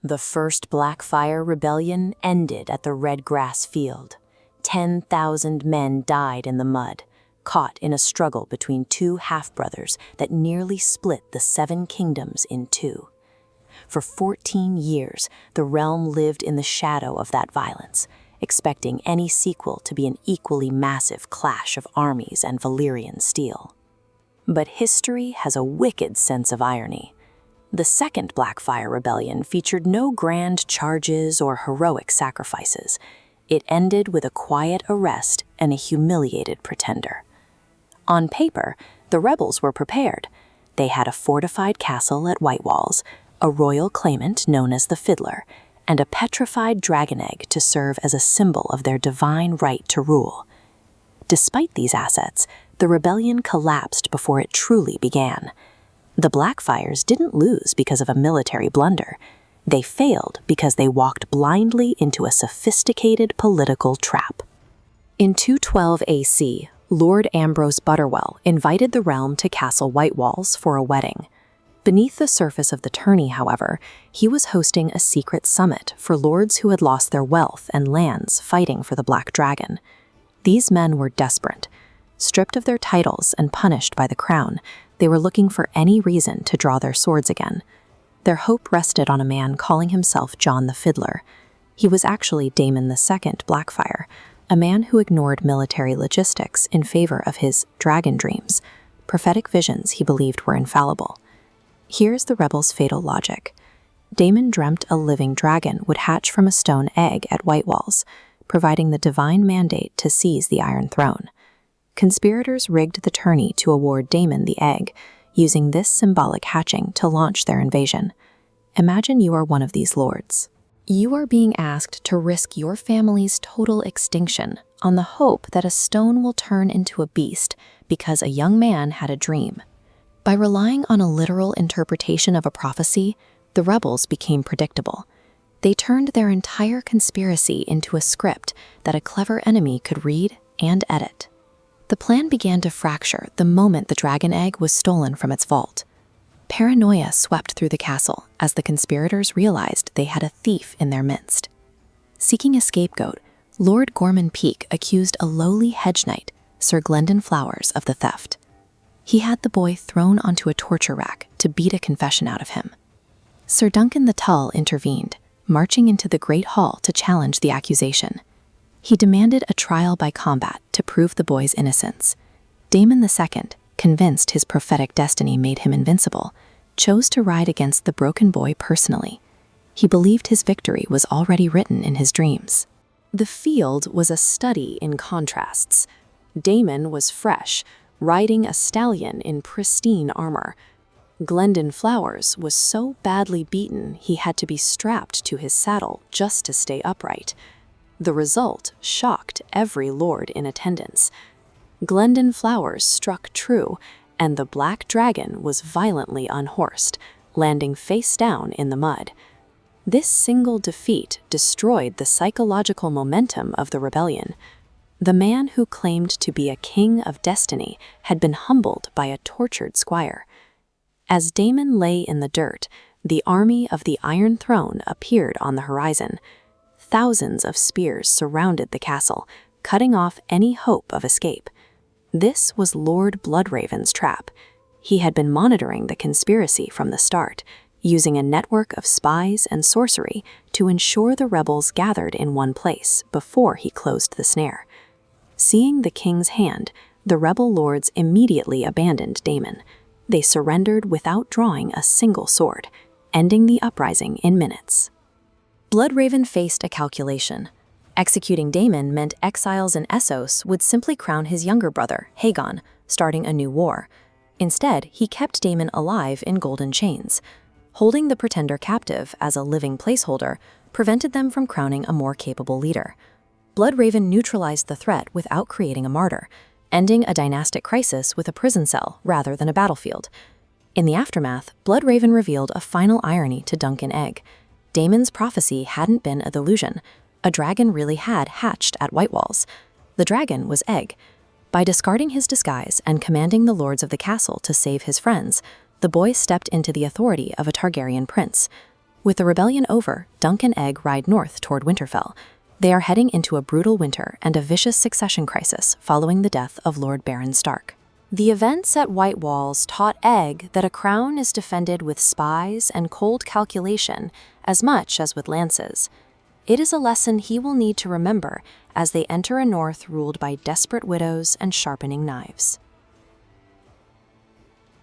The First Blackfyre Rebellion ended at the Red Grass Field. 10,000 men died in the mud, caught in a struggle between two half-brothers that nearly split the Seven Kingdoms in two. For 14 years, the realm lived in the shadow of that violence, expecting any sequel to be an equally massive clash of armies and Valyrian steel. But history has a wicked sense of irony. The Second Blackfyre Rebellion featured no grand charges or heroic sacrifices. It ended with a quiet arrest and a humiliated pretender. On paper, the rebels were prepared. They had a fortified castle at Whitewalls, a royal claimant known as the Fiddler, and a petrified dragon egg to serve as a symbol of their divine right to rule. Despite these assets, the rebellion collapsed before it truly began. The Blackfyres didn't lose because of a military blunder. They failed because they walked blindly into a sophisticated political trap. In 212 AC, Lord Ambrose Butterwell invited the realm to Castle Whitewalls for a wedding. Beneath the surface of the tourney, however, he was hosting a secret summit for lords who had lost their wealth and lands fighting for the Black Dragon. These men were desperate. Stripped of their titles and punished by the crown, they were looking for any reason to draw their swords again. Their hope rested on a man calling himself John the Fiddler. He was actually Daemon II Blackfyre, a man who ignored military logistics in favor of his dragon dreams, prophetic visions he believed were infallible. Here's the rebels' fatal logic. Daemon dreamt a living dragon would hatch from a stone egg at Whitewalls, providing the divine mandate to seize the Iron Throne. Conspirators rigged the tourney to award Daemon the egg, using this symbolic hatching to launch their invasion. Imagine you are one of these lords. You are being asked to risk your family's total extinction on the hope that a stone will turn into a beast because a young man had a dream. By relying on a literal interpretation of a prophecy, the rebels became predictable. They turned their entire conspiracy into a script that a clever enemy could read and edit. The plan began to fracture the moment the dragon egg was stolen from its vault. Paranoia swept through the castle as the conspirators realized they had a thief in their midst. Seeking a scapegoat, Lord Gorman Peake accused a lowly hedge knight, Sir Glendon Flowers, of the theft. He had the boy thrown onto a torture rack to beat a confession out of him. Sir Duncan the Tull intervened, marching into the Great Hall to challenge the accusation. He demanded a trial by combat to prove the boy's innocence. Daemon II, convinced his prophetic destiny made him invincible, chose to ride against the broken boy personally. He believed his victory was already written in his dreams. The field was a study in contrasts. Daemon was fresh, riding a stallion in pristine armor. Glendon Flowers was so badly beaten he had to be strapped to his saddle just to stay upright. The result shocked every lord in attendance. Glendon Flowers struck true, and the Black Dragon was violently unhorsed, landing face down in the mud. This single defeat destroyed the psychological momentum of the rebellion. The man who claimed to be a king of destiny had been humbled by a tortured squire. As Daemon lay in the dirt, the army of the Iron Throne appeared on the horizon. Thousands of spears surrounded the castle, cutting off any hope of escape. This was Lord Bloodraven's trap. He had been monitoring the conspiracy from the start, using a network of spies and sorcery to ensure the rebels gathered in one place before he closed the snare. Seeing the king's hand, the rebel lords immediately abandoned Daemon. They surrendered without drawing a single sword, ending the uprising in minutes. Bloodraven faced a calculation. Executing Daemon meant exiles in Essos would simply crown his younger brother, Haegon, starting a new war. Instead, he kept Daemon alive in golden chains. Holding the pretender captive as a living placeholder prevented them from crowning a more capable leader. Bloodraven neutralized the threat without creating a martyr, ending a dynastic crisis with a prison cell rather than a battlefield. In the aftermath, Bloodraven revealed a final irony to Duncan Egg. Daemon's prophecy hadn't been a delusion. A dragon really had hatched at Whitewalls. The dragon was Egg. By discarding his disguise and commanding the lords of the castle to save his friends, the boy stepped into the authority of a Targaryen prince. With the rebellion over, Dunk and Egg ride north toward Winterfell. They are heading into a brutal winter and a vicious succession crisis following the death of Lord Baron Stark. The events at Whitewalls taught Egg that a crown is defended with spies and cold calculation as much as with lances. It is a lesson he will need to remember as they enter a north ruled by desperate widows and sharpening knives.